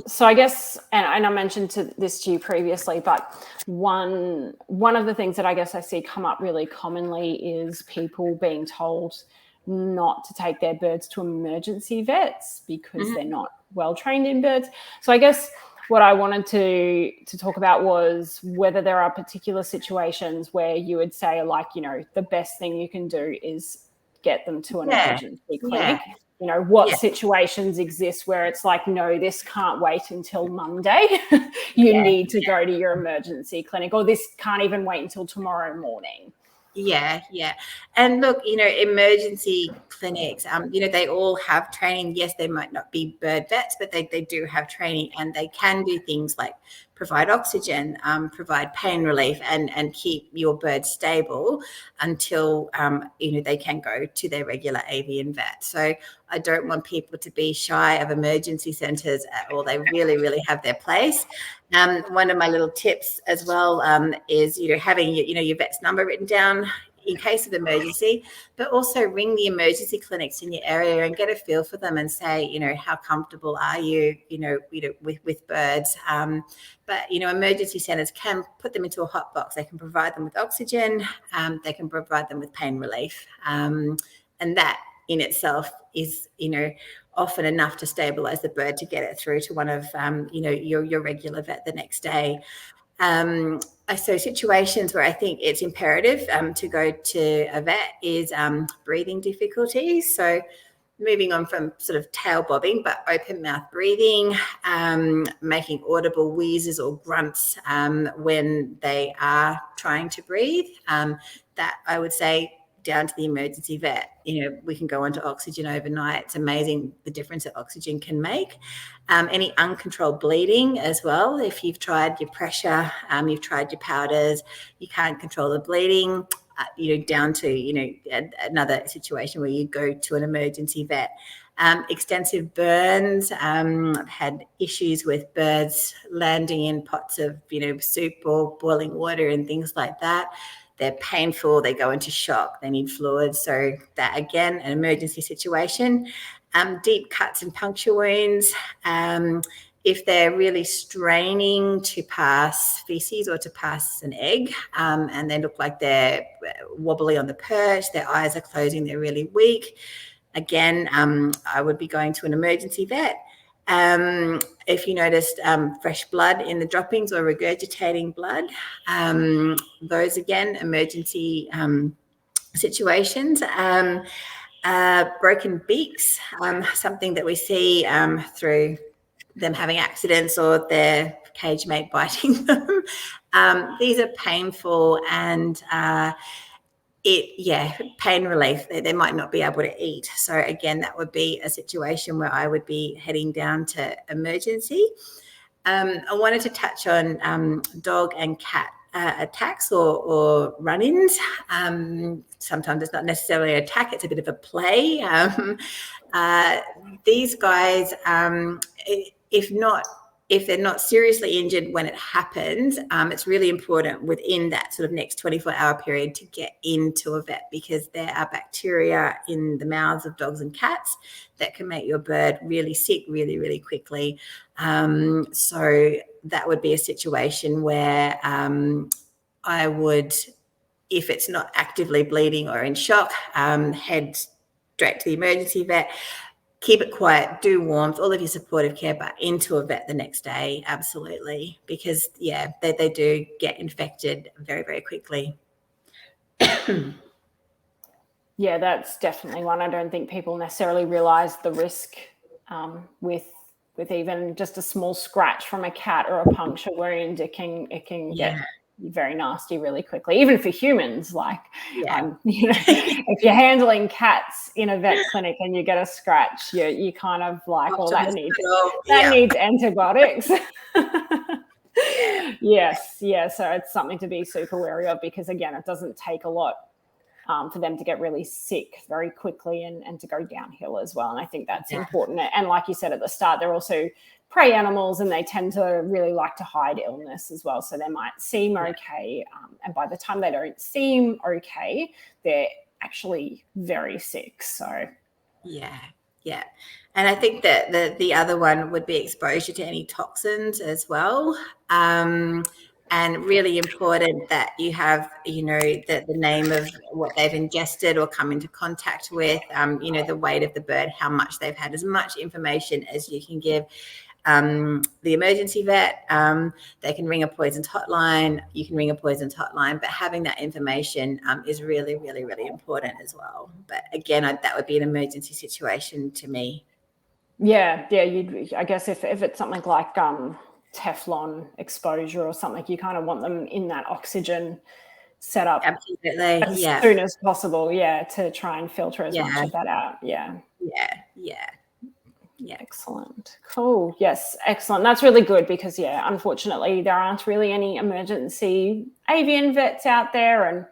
So I guess, and I mentioned this to you previously, but one of the things that I guess I see come up really commonly is people being told not to take their birds to emergency vets because they're not well trained in birds. So I guess what I wanted to talk about was whether there are particular situations where you would say, like, the best thing you can do is get them to an emergency clinic. What situations exist where it's like, no, this can't wait until Monday. You need to go to your emergency clinic, or this can't even wait until tomorrow morning. Yeah. And look, emergency clinics, they all have training. Yes, they might not be bird vets, but they do have training, and they can do things like provide oxygen, provide pain relief, and keep your bird stable until they can go to their regular avian vet. So I don't want people to be shy of emergency centres at all. They really, really have their place. One of my little tips as well is having your vet's number written down in case of emergency, but also ring the emergency clinics in your area and get a feel for them and say, how comfortable are you, with birds. But emergency centres can put them into a hot box. They can provide them with oxygen. They can provide them with pain relief, and that in itself is often enough to stabilize the bird to get it through to one of your regular vet the next day. So situations where I think it's imperative to go to a vet is breathing difficulties. So moving on from sort of tail bobbing, but open mouth breathing, making audible wheezes or grunts when they are trying to breathe. That I would say down to the emergency vet. We can go on to oxygen overnight. It's amazing the difference that oxygen can make. Any uncontrolled bleeding as well. If you've tried your pressure, you've tried your powders, you can't control the bleeding, down to, another situation where you go to an emergency vet. Extensive burns. I've had issues with birds landing in pots of, soup or boiling water and things like that. They're painful, they go into shock, they need fluids. So that, again, an emergency situation. Deep cuts and puncture wounds. If they're really straining to pass feces or to pass an egg, and they look like they're wobbly on the perch, their eyes are closing, they're really weak, again, I would be going to an emergency vet. If you noticed fresh blood in the droppings or regurgitating blood, those, again, emergency situations. Broken beaks, something that we see through them having accidents or their cage mate biting them. These are painful and pain relief. They might not be able to eat. So again, that would be a situation where I would be heading down to emergency. I wanted to touch on dog and cat attacks or run-ins. Sometimes it's not necessarily an attack, it's a bit of a play. These guys, if they're not seriously injured when it happens, it's really important within that sort of next 24-hour period to get into a vet, because there are bacteria in the mouths of dogs and cats that can make your bird really sick really, really quickly. So that would be a situation where I would, if it's not actively bleeding or in shock, head straight to the emergency vet. Keep it quiet, do warmth, all of your supportive care, but into a vet the next day, absolutely, because, they do get infected very, very quickly. Yeah, that's definitely one. I don't think people necessarily realise the risk with even just a small scratch from a cat or a puncture wound. It can get very nasty really quickly, even for humans. Like, if you're handling cats in a vet clinic and you get a scratch, you kind of like, that needs antibiotics. Yes, so it's something to be super wary of, because again, it doesn't take a lot for them to get really sick very quickly and to go downhill as well. And I think that's important. And like you said at the start, they're also prey animals and they tend to really like to hide illness as well. So they might seem okay. And by the time they don't seem okay, they're actually very sick. So, yeah. And I think that the other one would be exposure to any toxins as well. And really important that you have, the name of what they've ingested or come into contact with, the weight of the bird, how much they've had, as much information as you can give. The emergency vet, they can ring a poisons hotline. You can ring a poisons hotline, but having that information is really, really, really important as well. But again, that would be an emergency situation to me. Yeah. I guess if it's something like Teflon exposure or something, you kind of want them in that oxygen setup as soon as possible, to try and filter as much of that out. Yeah. Yeah. Excellent. Cool. Yes. Excellent. That's really good because, unfortunately, there aren't really any emergency avian vets out there. And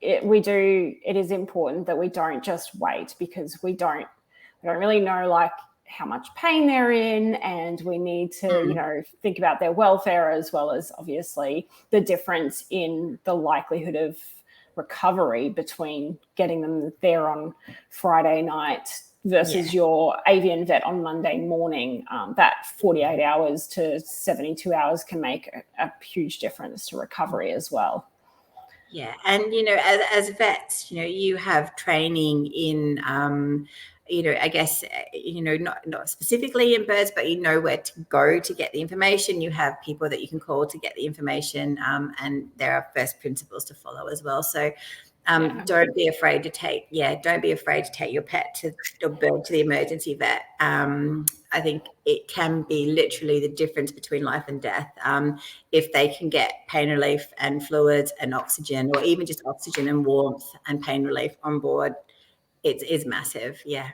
it is important that we don't just wait, because we don't really know like how much pain they're in, and we need to, think about their welfare, as well as obviously the difference in the likelihood of recovery between getting them there on Friday night versus your avian vet on Monday morning. That 48 hours to 72 hours can make a huge difference to recovery as well. Yeah. And, as vets, you have training in, I guess, not specifically in birds, but you know where to go to get the information. You have people that you can call to get the information, and there are first principles to follow as well. So don't be afraid to take your pet to your bird to the emergency vet. I think it can be literally the difference between life and death. If they can get pain relief and fluids and oxygen, or even just oxygen and warmth and pain relief on board, it is massive. Yeah.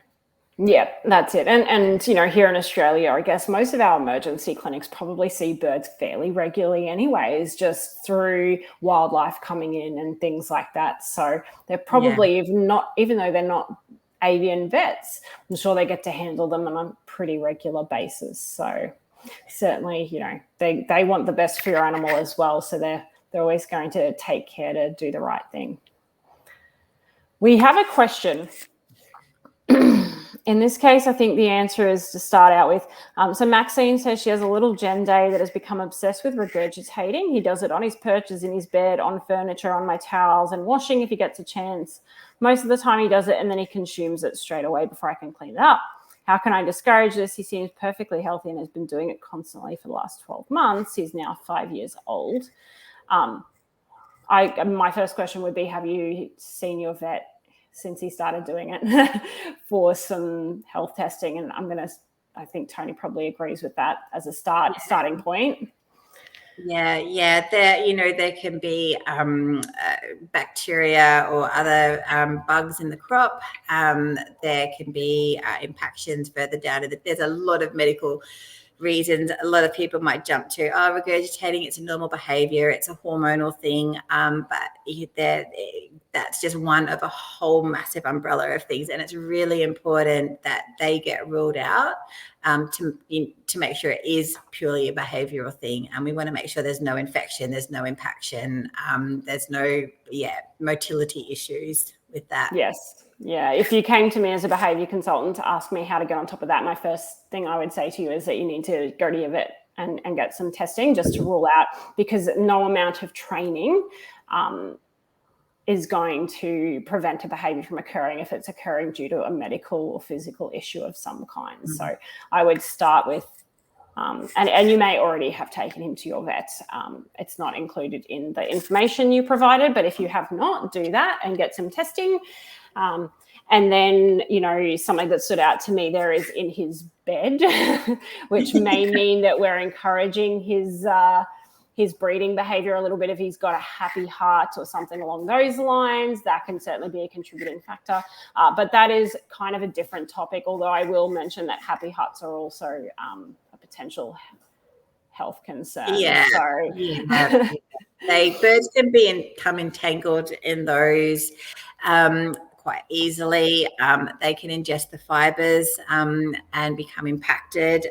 Yeah, that's it. And here in Australia, I guess most of our emergency clinics probably see birds fairly regularly anyways, just through wildlife coming in and things like that. So they're probably, even though they're not avian vets, I'm sure they get to handle them on a pretty regular basis. So certainly, they want the best for your animal as well. So they're always going to take care to do the right thing. We have a question. In this case, I think the answer is to start out with. So Maxine says she has a little Gen Day that has become obsessed with regurgitating. He does it on his perches, in his bed, on furniture, on my towels, and washing if he gets a chance. Most of the time he does it, and then he consumes it straight away before I can clean it up. How can I discourage this? He seems perfectly healthy and has been doing it constantly for the last 12 months. He's now 5 years old. My first question would be, have you seen your vet since he started doing it for some health testing? And I think Toni probably agrees with that as a starting point. Yeah. There can be bacteria or other bugs in the crop. There can be impactions further down. There's a lot of medical reasons a lot of people might jump to. Regurgitating, it's a normal behavior, it's a hormonal thing, but that's just one of a whole massive umbrella of things, and it's really important that they get ruled out to make sure it is purely a behavioral thing. And we want to make sure there's no infection, there's no impaction, there's no motility issues with that. Yes. Yeah. If you came to me as a behavior consultant to ask me how to get on top of that, my first thing I would say to you is that you need to go to your vet and get some testing just to rule out, because no amount of training is going to prevent a behavior from occurring if it's occurring due to a medical or physical issue of some kind. Mm-hmm. So I would start with, and you may already have taken him to your vet. It's not included in the information you provided, but if you have not, do that and get some testing. And then, something that stood out to me there is in his bed, which may mean that we're encouraging his breeding behavior a little bit. If he's got a happy heart or something along those lines, that can certainly be a contributing factor. But that is kind of a different topic, although I will mention that happy hearts are also a potential health concern. Yeah. So. Birds can become entangled in those quite easily. They can ingest the fibers and become impacted.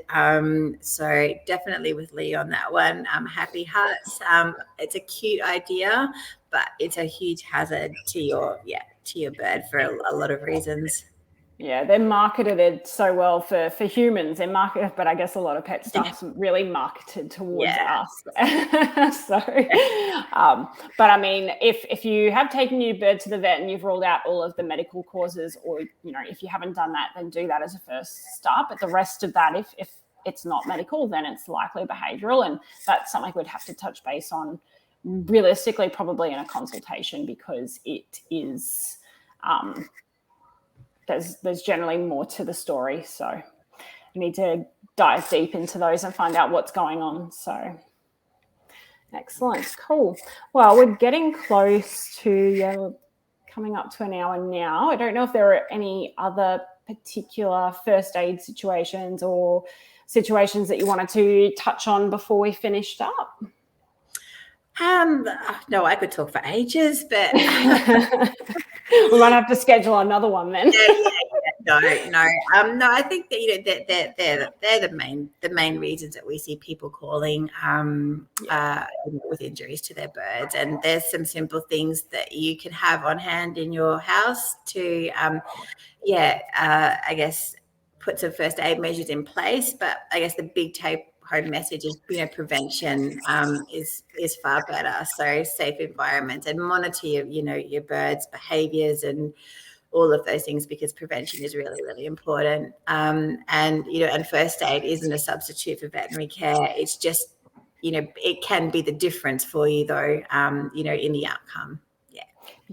So definitely with Lee on that one. Happy hearts. It's a cute idea, but it's a huge hazard to your bird for a lot of reasons. Yeah, they're marketed it so well for humans. They're marketed, but I guess a lot of pet stuff's really marketed towards us. So, but I mean, if you have taken your bird to the vet and you've ruled out all of the medical causes, or if you haven't done that, then do that as a first start. But the rest of that, if it's not medical, then it's likely behavioural, and that's something we'd have to touch base on realistically, probably in a consultation, because it is. There's generally more to the story, so you need to dive deep into those and find out what's going on. So excellent, cool. Well, we're getting close to coming up to an hour now. I don't know if there are any other particular first aid situations or situations that you wanted to touch on before we finished up? No, I could talk for ages, but we might have to schedule another one then. No. No, I think that they're the main reasons that we see people calling with injuries to their birds. And there's some simple things that you can have on hand in your house to, I guess, put some first aid measures in place. But I guess the big take-home message is, prevention is far better. So safe environments and monitor your birds' behaviours and all of those things, because prevention is really, really important. And first aid isn't a substitute for veterinary care. It's just, it can be the difference for you though, in the outcome.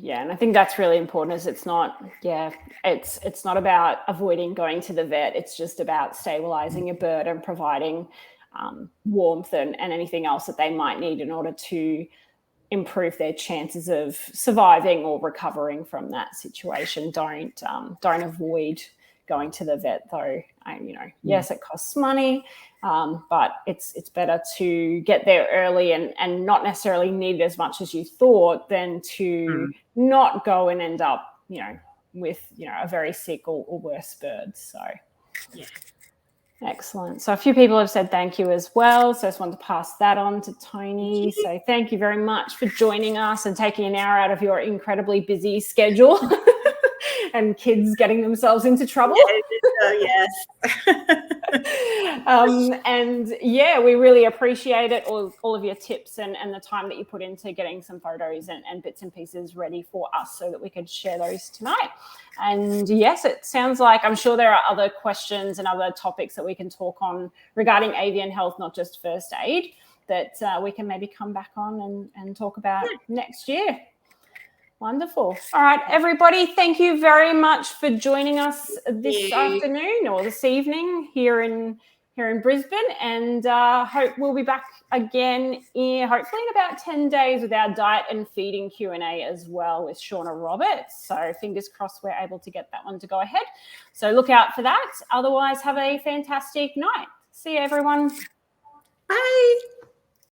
Yeah, and I think that's really important. Is it's not about avoiding going to the vet. It's just about stabilizing your bird and providing warmth and anything else that they might need in order to improve their chances of surviving or recovering from that situation. Don't avoid going to the vet though. Yes, it costs money, but it's better to get there early and not necessarily need as much as you thought than to not go and end up, with, a very sick or worse bird. So, yeah. Excellent. So a few people have said thank you as well. So I just wanted to pass that on to Toni. So thank you very much for joining us and taking an hour out of your incredibly busy schedule and kids getting themselves into trouble. Yes. And we really appreciate it, all of your tips and the time that you put into getting some photos and bits and pieces ready for us so that we could share those tonight. And yes, it sounds like, I'm sure there are other questions and other topics that we can talk on regarding avian health, not just first aid, that we can maybe come back on and talk about next year. Wonderful. All right, everybody, thank you very much for joining us this afternoon or this evening here in Brisbane, and hope we'll be back again hopefully in about 10 days with our diet and feeding Q&A as well with Shauna Roberts. So fingers crossed we're able to get that one to go ahead. So look out for that. Otherwise, have a fantastic night. See you, everyone. Bye.